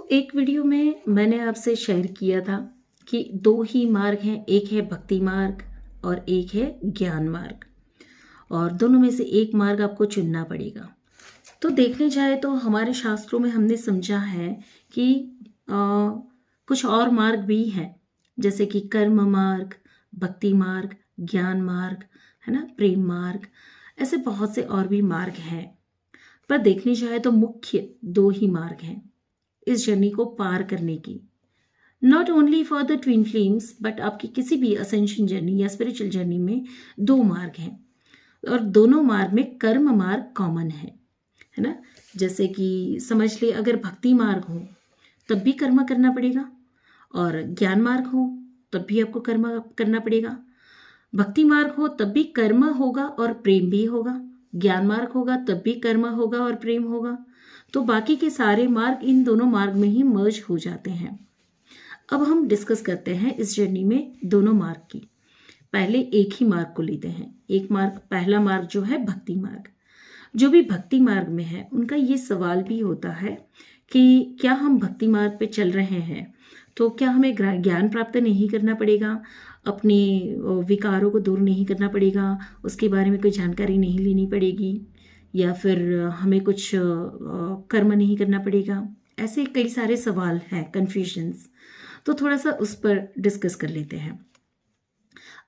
एक वीडियो में मैंने आपसे शेयर किया था कि दो ही मार्ग हैं, एक है भक्ति मार्ग और एक है ज्ञान मार्ग, और दोनों में से एक मार्ग आपको चुनना पड़ेगा। तो देखने जाए तो हमारे शास्त्रों में हमने समझा है कि कुछ और मार्ग भी हैं, जैसे कि कर्म मार्ग, भक्ति मार्ग, ज्ञान मार्ग, है ना, प्रेम मार्ग। ऐसे बहुत से और भी मार्ग हैं, पर देखने जाए तो मुख्य दो ही मार्ग हैं इस जर्नी को पार करने की। Not only for the twin flames, but आपकी किसी भी असेंशन जर्नी या स्पिरिचुअल जर्नी में दो मार्ग हैं, और दोनों मार्ग में कर्म मार्ग कॉमन है ना। जैसे कि समझ ले, अगर भक्ति मार्ग हो तब भी कर्म करना पड़ेगा, और ज्ञान मार्ग हो तब भी आपको कर्म करना पड़ेगा। भक्ति मार्ग हो तब भी कर्म होगा और प्रेम भी होगा, ज्ञान मार्ग होगा तब भी कर्म होगा और प्रेम होगा। तो बाकी के सारे मार्ग इन दोनों मार्ग में ही मर्ज हो जाते हैं। अब हम डिस्कस करते हैं इस जर्नी में दोनों मार्ग की। पहले एक ही मार्ग को लेते हैं। एक मार्ग, पहला मार्ग जो है भक्ति मार्ग। जो भी भक्ति मार्ग में है उनका ये सवाल भी होता है कि क्या हम भक्ति मार्ग पे चल रहे हैं तो क्या हमें ज्ञान प्राप्त नहीं करना पड़ेगा, अपने विकारों को दूर नहीं करना पड़ेगा, उसके बारे में कोई जानकारी नहीं लेनी पड़ेगी, या फिर हमें कुछ कर्म नहीं करना पड़ेगा। ऐसे कई सारे सवाल हैं, कन्फ्यूजन्स। तो थोड़ा सा उस पर डिस्कस कर लेते हैं।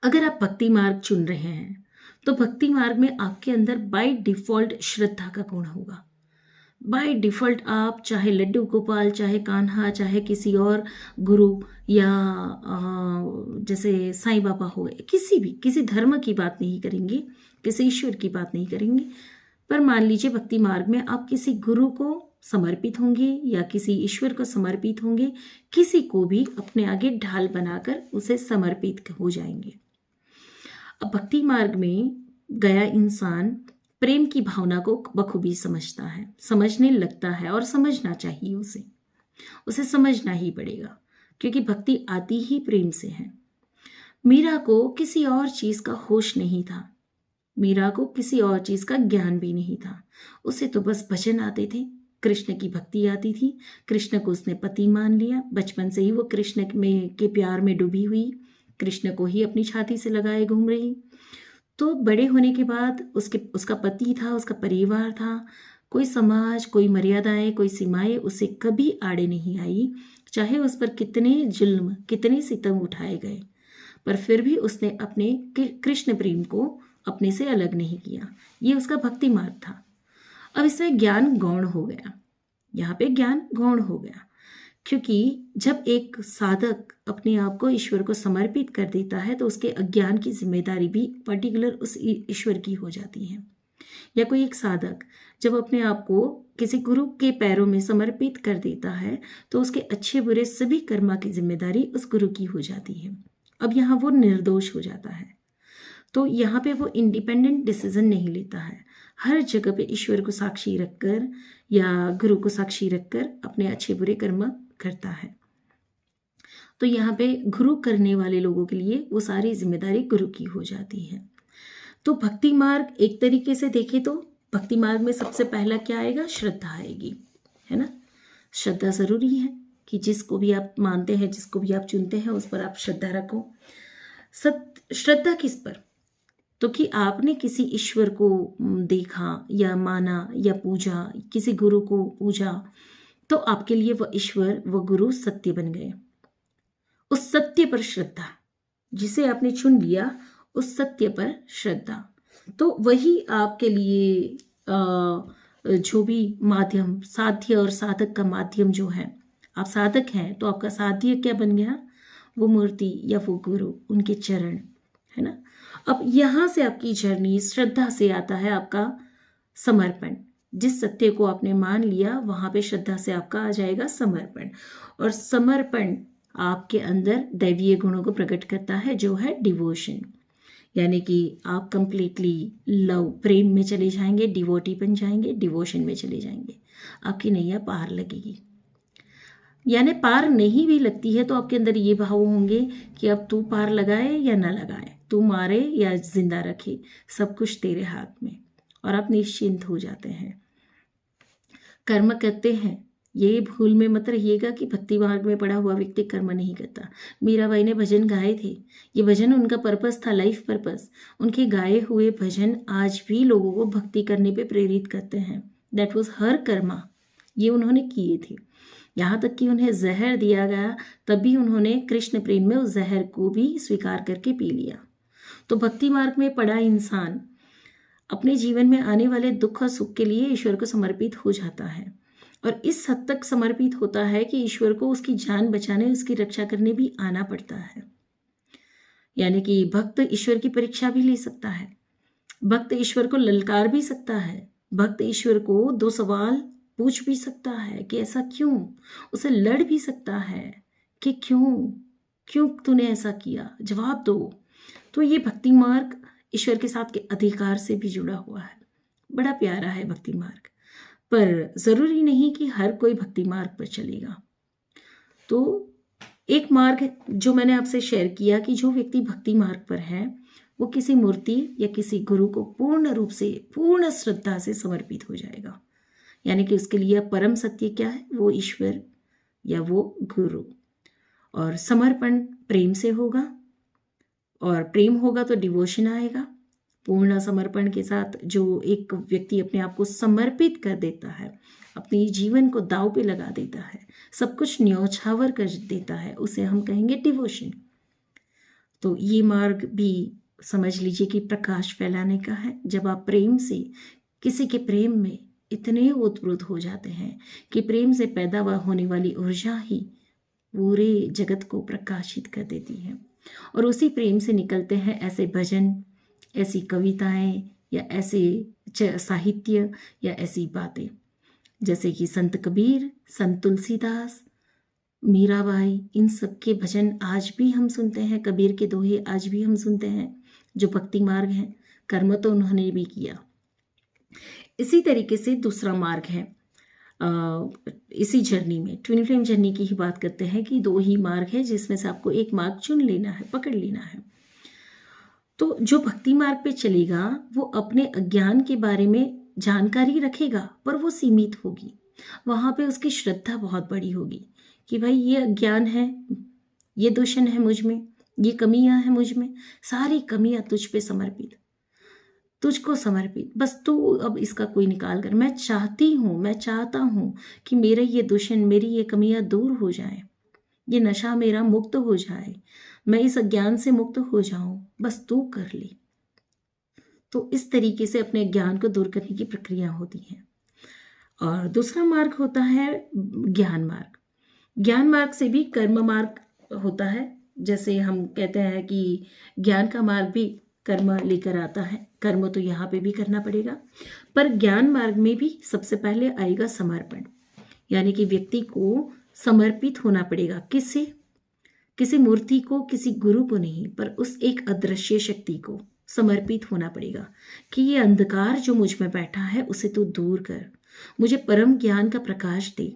अगर आप भक्ति मार्ग चुन रहे हैं तो भक्ति मार्ग में आपके अंदर बाय डिफॉल्ट श्रद्धा का गुण होगा। बाय डिफॉल्ट आप चाहे लड्डू गोपाल, चाहे कान्हा, चाहे किसी और गुरु, या जैसे साईं बाबा हो गए, किसी धर्म की बात नहीं करेंगे, किसी ईश्वर की बात नहीं करेंगे, पर मान लीजिए भक्ति मार्ग में आप किसी गुरु को समर्पित होंगे या किसी ईश्वर को समर्पित होंगे, किसी को भी अपने आगे ढाल बनाकर उसे समर्पित हो जाएंगे। अब भक्ति मार्ग में गया इंसान प्रेम की भावना को बखूबी समझता है, समझने लगता है, और समझना चाहिए उसे समझना ही पड़ेगा, क्योंकि भक्ति आती ही प्रेम से है। मीरा को किसी और चीज का होश नहीं था, मीरा को किसी और चीज का ज्ञान भी नहीं था। उसे तो बस भजन आते थे, कृष्ण की भक्ति आती थी, कृष्ण को उसने पति मान लिया। बचपन से ही वो कृष्ण के प्यार में डूबी हुई, कृष्ण को ही अपनी छाती से लगाए घूम रही। तो बड़े होने के बाद उसका पति था, उसका परिवार था, कोई समाज, कोई मर्यादाएं, कोई सीमाएं उसे कभी आड़े नहीं आई, चाहे उस पर कितने जुल्म, कितने सितम उठाए गए, पर फिर भी उसने अपने कृष्ण प्रेम को अपने से अलग नहीं किया। ये उसका भक्ति मार्ग था। अब इसमें ज्ञान गौण हो गया, यहाँ पे ज्ञान गौण हो गया, क्योंकि जब एक साधक अपने आप को ईश्वर को समर्पित कर देता है तो उसके अज्ञान की जिम्मेदारी भी पर्टिकुलर उस ईश्वर की हो जाती है। या कोई एक साधक जब अपने आप को किसी गुरु के पैरों में समर्पित कर देता है तो उसके अच्छे बुरे सभी कर्मा की जिम्मेदारी उस गुरु की हो जाती है। अब यहाँ वो निर्दोष हो जाता है, तो यहाँ पे वो इंडिपेंडेंट डिसीजन नहीं लेता है। हर जगह पे ईश्वर को साक्षी रखकर या गुरु को साक्षी रखकर अपने अच्छे बुरे कर्म करता है। तो यहाँ पे गुरु करने वाले लोगों के लिए वो सारी जिम्मेदारी गुरु की हो जाती है। तो भक्ति मार्ग एक तरीके से देखे तो भक्ति मार्ग में सबसे पहला क्या आएगा? श्रद्धा आएगी, है ना। श्रद्धा जरूरी है कि जिसको भी आप मानते हैं, जिसको भी आप चुनते हैं, उस पर आप श्रद्धा रखो। श्रद्धा किस पर? तो कि आपने किसी ईश्वर को देखा या माना या पूजा, किसी गुरु को पूजा, तो आपके लिए वह ईश्वर, वह गुरु सत्य बन गए। उस सत्य पर श्रद्धा, जिसे आपने चुन लिया, उस सत्य पर श्रद्धा, तो वही आपके लिए जो भी माध्यम, साध्य और साधक का माध्यम जो है, आप साधक हैं तो आपका साध्य क्या बन गया? वो मूर्ति या वो गुरु, उनके चरण, है ना। अब यहाँ से आपकी जर्नी श्रद्धा से आता है आपका समर्पण। जिस सत्य को आपने मान लिया वहां पे श्रद्धा से आपका आ जाएगा समर्पण, और समर्पण आपके अंदर दैवीय गुणों को प्रकट करता है, जो है डिवोशन। यानी कि आप कंप्लीटली लव, प्रेम में चले जाएंगे, डिवोटी बन जाएंगे, डिवोशन में चले जाएंगे, आपकी नैया पार लगेगी। यानी पार नहीं भी लगती है तो आपके अंदर ये भाव होंगे कि अब तू पार लगाए या ना लगाए, तू मारे या जिंदा रखे, सब कुछ तेरे हाथ में, और आप निश्चिंत हो जाते हैं। कर्म करते हैं ये भूल में मत रहिएगा कि भक्ति मार्ग में पड़ा हुआ व्यक्ति कर्म नहीं करता। मीराबाई ने भजन गाए थे, ये भजन उनका पर्पस था, लाइफ पर्पस। उनके गाए हुए भजन आज भी लोगों को भक्ति करने पे प्रेरित करते हैं। दैट वॉज हर कर्मा, ये उन्होंने किए थे। यहाँ तक कि उन्हें जहर दिया गया तब भी उन्होंने कृष्ण प्रेम में उस जहर को भी स्वीकार करके पी लिया। तो भक्ति मार्ग में पड़ा इंसान अपने जीवन में आने वाले दुख और सुख के लिए ईश्वर को समर्पित हो जाता है, और इस हद तक समर्पित होता है कि ईश्वर को उसकी जान बचाने, उसकी रक्षा करने भी आना पड़ता है। यानी कि भक्त ईश्वर की परीक्षा भी ले सकता है, भक्त ईश्वर को ललकार भी सकता है, भक्त ईश्वर को 2 सवाल पूछ भी सकता है कि ऐसा क्यों, उसे लड़ भी सकता है कि क्यों तूने ऐसा किया, जवाब दो। तो ये भक्ति मार्ग ईश्वर के साथ के अधिकार से भी जुड़ा हुआ है। बड़ा प्यारा है भक्ति मार्ग, पर जरूरी नहीं कि हर कोई भक्ति मार्ग पर चलेगा। तो एक मार्ग जो मैंने आपसे शेयर किया कि जो व्यक्ति भक्ति मार्ग पर है वो किसी मूर्ति या किसी गुरु को पूर्ण रूप से, पूर्ण श्रद्धा से समर्पित हो जाएगा। यानी कि उसके लिए परम सत्य क्या है, वो ईश्वर या वो गुरु। और समर्पण प्रेम से होगा, और प्रेम होगा तो डिवोशन आएगा। पूर्ण समर्पण के साथ जो एक व्यक्ति अपने आप को समर्पित कर देता है, अपने जीवन को दांव पे लगा देता है, सब कुछ न्यौछावर कर देता है, उसे हम कहेंगे डिवोशन। तो ये मार्ग भी समझ लीजिए कि प्रकाश फैलाने का है। जब आप प्रेम से किसी के प्रेम में इतने ओतप्रोत हो जाते हैं कि प्रेम से पैदा होने वाली ऊर्जा ही पूरे जगत को प्रकाशित कर देती है, और उसी प्रेम से निकलते हैं ऐसे भजन, ऐसी कविताएं या ऐसे साहित्य या ऐसी बातें, जैसे कि संत कबीर, संत तुलसीदास, मीराबाई, इन सब के भजन आज भी हम सुनते हैं, कबीर के दोहे आज भी हम सुनते हैं, जो भक्ति मार्ग हैं। कर्म तो उन्होंने भी किया। इसी तरीके से दूसरा मार्ग है, इसी जर्नी में ट्विन फ्लेम जर्नी की ही बात करते हैं कि 2 ही मार्ग है जिसमें से आपको एक मार्ग चुन लेना है, पकड़ लेना है। तो जो भक्ति मार्ग पे चलेगा वो अपने अज्ञान के बारे में जानकारी रखेगा, पर वो सीमित होगी। वहाँ पे उसकी श्रद्धा बहुत बड़ी होगी कि भाई ये अज्ञान है, ये दूषण है मुझ में, ये कमियां हैं मुझ में, सारी कमियां तुझ पे समर्पित, तुझको समर्पित, बस तू अब इसका कोई निकाल कर। मैं चाहता हूँ कि मेरे ये दूषण, मेरी ये कमियां दूर हो जाए, ये नशा मेरा मुक्त हो जाए, मैं इस अज्ञान से मुक्त हो जाऊं, बस तू कर ले। तो इस तरीके से अपने ज्ञान को दूर करने की प्रक्रिया होती है। और दूसरा मार्ग होता है ज्ञान मार्ग। ज्ञान मार्ग से भी कर्म मार्ग होता है। जैसे हम कहते हैं कि ज्ञान का मार्ग भी कर्म लेकर आता है, कर्म तो यहाँ पे भी करना पड़ेगा, पर ज्ञान मार्ग में भी सबसे पहले आएगा समर्पण। यानी कि व्यक्ति को समर्पित होना पड़ेगा। किसी मूर्ति को, किसी गुरु को नहीं, पर उस एक अदृश्य शक्ति को समर्पित होना पड़ेगा कि ये अंधकार जो मुझ में बैठा है उसे तू दूर कर, मुझे परम ज्ञान का प्रकाश दे,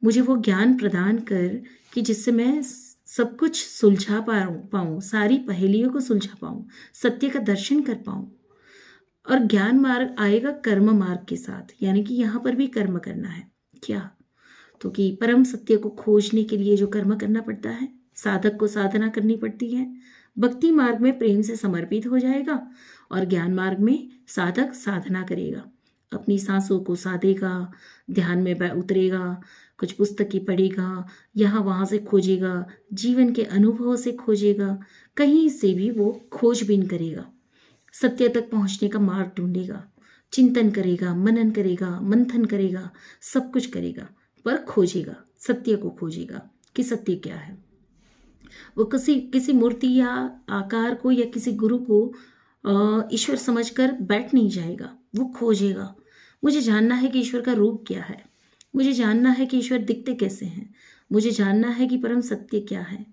मुझे वो ज्ञान प्रदान कर कि जिससे मैं सब कुछ सुलझा पाऊँ, सारी पहेलियों को सुलझा पाऊँ, सत्य का दर्शन कर पाऊँ। और ज्ञान मार्ग आएगा कर्म मार्ग के साथ, यानी कि यहाँ पर भी कर्म करना है। क्या? तो कि परम सत्य को खोजने के लिए जो कर्म करना पड़ता है, साधक को साधना करनी पड़ती है। भक्ति मार्ग में प्रेम से समर्पित हो जाएगा, और ज्ञान मार्ग में साधक साधना करेगा, अपनी सांसों को साधेगा, ध्यान में उतरेगा, कुछ पुस्तकें पढ़ेगा, यहाँ वहाँ से खोजेगा, जीवन के अनुभवों से खोजेगा, कहीं से भी वो खोजबीन करेगा, सत्य तक पहुँचने का मार्ग ढूंढेगा, चिंतन करेगा, मनन करेगा, मंथन करेगा, सब कुछ करेगा, पर खोजेगा, सत्य को खोजेगा कि सत्य क्या है। वो किसी मूर्ति या आकार को या किसी गुरु को ईश्वर समझकर बैठ नहीं जाएगा, वो खोजेगा। मुझे जानना है कि ईश्वर का रूप क्या है, मुझे जानना है कि ईश्वर दिखते कैसे हैं, मुझे जानना है कि परम सत्य क्या है,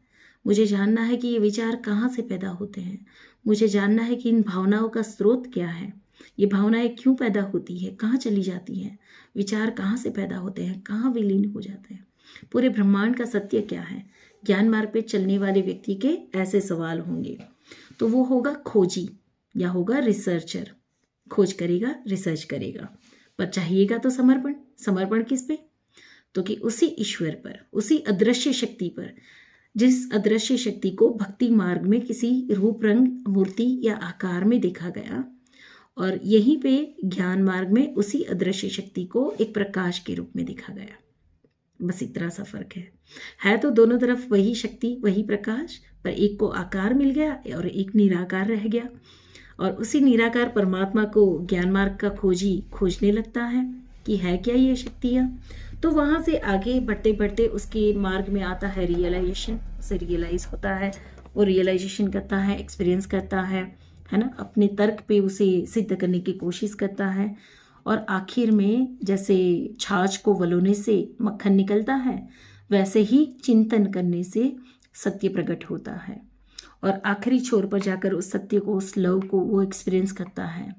मुझे जानना है कि ये विचार कहाँ से पैदा होते हैं, मुझे जानना है कि इन भावनाओं का स्रोत क्या है, ये भावनाएं क्यों पैदा होती है, कहाँ चली जाती हैं, विचार कहाँ से पैदा होते हैं, कहाँ विलीन हो जाते हैं, पूरे ब्रह्मांड का सत्य क्या है। ज्ञान मार्ग पे चलने वाले व्यक्ति के ऐसे सवाल होंगे। तो वो होगा खोजी या होगा रिसर्चर, खोज करेगा, रिसर्च करेगा, पर चाहिएगा तो समर्पण। समर्पण किस पे? तो कि उसी ईश्वर पर, उसी अदृश्य शक्ति पर, जिस अदृश्य शक्ति को भक्ति मार्ग में किसी रूप, रंग, मूर्ति या आकार में देखा गया, और यहीं पे ज्ञान मार्ग में उसी अदृश्य शक्ति को एक प्रकाश के रूप में देखा गया। बस इतना सा फर्क है तो दोनों तरफ वही शक्ति, वही प्रकाश, पर एक को आकार मिल गया और एक निराकार रह गया। और उसी निराकार परमात्मा को ज्ञान मार्ग का खोजी खोजने लगता है कि है क्या ये शक्तियाँ। तो वहाँ से आगे बढ़ते बढ़ते उसके मार्ग में आता है रियलाइजेशन। उसे रियलाइज होता है, वो रियलाइजेशन करता है, एक्सपीरियंस करता है ना, अपने तर्क पे उसे सिद्ध करने की कोशिश करता है। और आखिर में जैसे छाछ को वलोने से मक्खन निकलता है, वैसे ही चिंतन करने से सत्य प्रकट होता है। और आखिरी छोर पर जाकर उस सत्य को, उस लव को वो एक्सपीरियंस करता है।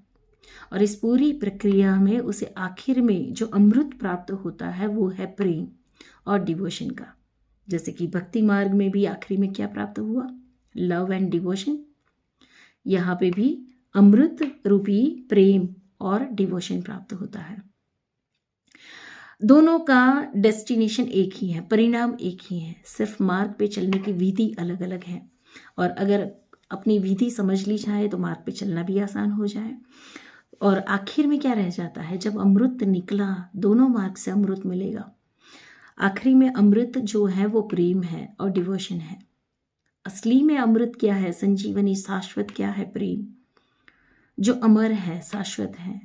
और इस पूरी प्रक्रिया में उसे आखिर में जो अमृत प्राप्त होता है वो है प्रेम और डिवोशन का। जैसे कि भक्ति मार्ग में भी आखिरी में क्या प्राप्त हुआ, लव एंड डिवोशन। यहाँ पे भी अमृत रूपी प्रेम और डिवोशन प्राप्त होता है। दोनों का डेस्टिनेशन एक ही है, परिणाम एक ही है, सिर्फ मार्ग पे चलने की विधि अलग अलग है। और अगर अपनी विधि समझ ली जाए तो मार्ग पे चलना भी आसान हो जाए। और आखिर में क्या रह जाता है, जब अमृत निकला, दोनों मार्ग से अमृत मिलेगा। आखिरी में अमृत जो है वो प्रेम है और डिवोशन है। असली में अमृत क्या है, संजीवनी, शाश्वत क्या है, प्रेम, जो अमर है, शाश्वत है,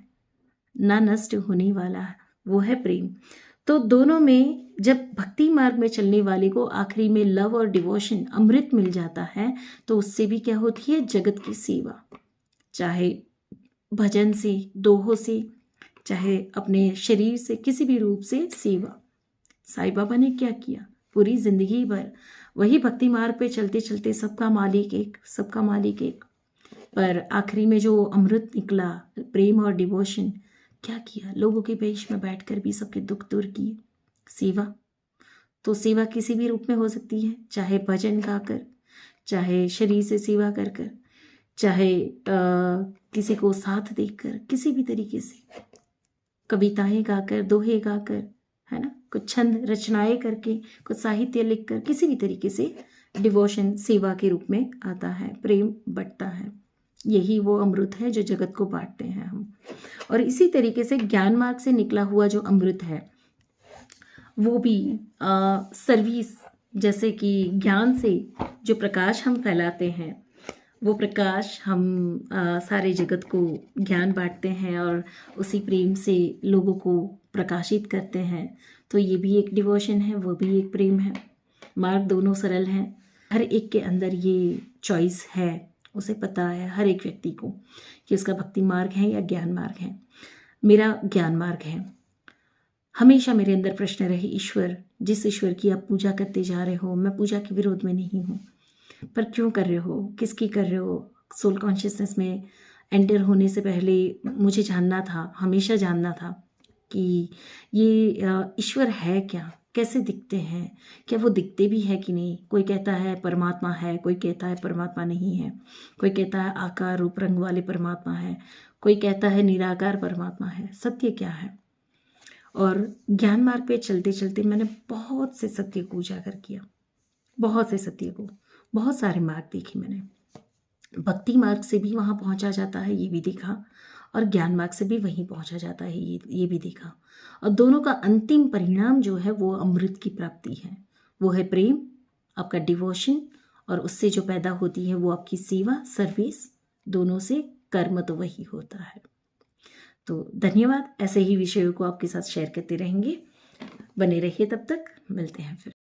ना नष्ट होने वाला है, वो है प्रेम। तो दोनों में जब भक्ति मार्ग में चलने वाले को आखिरी में लव और डिवोशन, अमृत मिल जाता है, तो उससे भी क्या होती है, जगत की सेवा, चाहे भजन से, दोहों से, चाहे अपने शरीर से, किसी भी रूप से सेवा। साईं बाबा ने क्या किया, पूरी जिंदगी भर वही भक्ति मार्ग पे चलते चलते सबका मालिक एक, सबका मालिक एक, पर आखिरी में जो अमृत निकला, प्रेम और डिवोशन, क्या किया, लोगों के बीच में बैठकर भी सबके दुख दूर किए। सेवा, तो सेवा किसी भी रूप में हो सकती है, चाहे भजन गाकर, चाहे शरीर से सेवा कर कर, चाहे किसी को साथ देकर, किसी भी तरीके से, कविताएं गाकर, दोहे गाकर, है ना, कुछ छंद रचनाएं करके, कुछ साहित्य लिखकर, किसी भी तरीके से डिवोशन सेवा के रूप में आता है, प्रेम बढ़ता है। यही वो अमृत है जो जगत को बांटते हैं हम। और इसी तरीके से ज्ञान मार्ग से निकला हुआ जो अमृत है वो भी सर्विस, जैसे कि ज्ञान से जो प्रकाश हम फैलाते हैं, वो प्रकाश हम सारे जगत को ज्ञान बांटते हैं और उसी प्रेम से लोगों को प्रकाशित करते हैं। तो ये भी एक डिवोशन है, वो भी एक प्रेम है। मार्ग दोनों सरल हैं, हर एक के अंदर ये चॉइस है, उसे पता है हर एक व्यक्ति को कि उसका भक्ति मार्ग है या ज्ञान मार्ग है। मेरा ज्ञान मार्ग है। हमेशा मेरे अंदर प्रश्न रहे, ईश्वर, जिस ईश्वर की आप पूजा करते जा रहे हो, मैं पूजा के विरोध में नहीं हूँ, पर क्यों कर रहे हो, किसकी कर रहे हो। सोल कॉन्शियसनेस में एंटर होने से पहले मुझे जानना था, हमेशा जानना था कि ये ईश्वर है क्या, कैसे दिखते हैं, क्या वो दिखते भी है कि नहीं। कोई कहता है परमात्मा है, कोई कहता है परमात्मा नहीं है, कोई कहता है आकार रूप रंग वाले परमात्मा है, कोई कहता है निराकार परमात्मा है। सत्य क्या है। और ज्ञान मार्ग पे चलते चलते मैंने बहुत से सत्य को उजागर किया, बहुत से सत्य को, बहुत सारे मार्ग देखे मैंने। भक्ति मार्ग से भी वहाँ पहुँचा जाता है, ये भी देखा, और ज्ञान मार्ग से भी वहीं पहुँचा जाता है, ये भी देखा। और दोनों का अंतिम परिणाम जो है वो अमृत की प्राप्ति है, वो है प्रेम, आपका डिवोशन, और उससे जो पैदा होती है वो आपकी सेवा, सर्विस। दोनों से कर्म तो वही होता है। तो धन्यवाद, ऐसे ही विषयों को आपके साथ शेयर करते रहेंगे। बने रहिए, तब तक मिलते हैं फिर।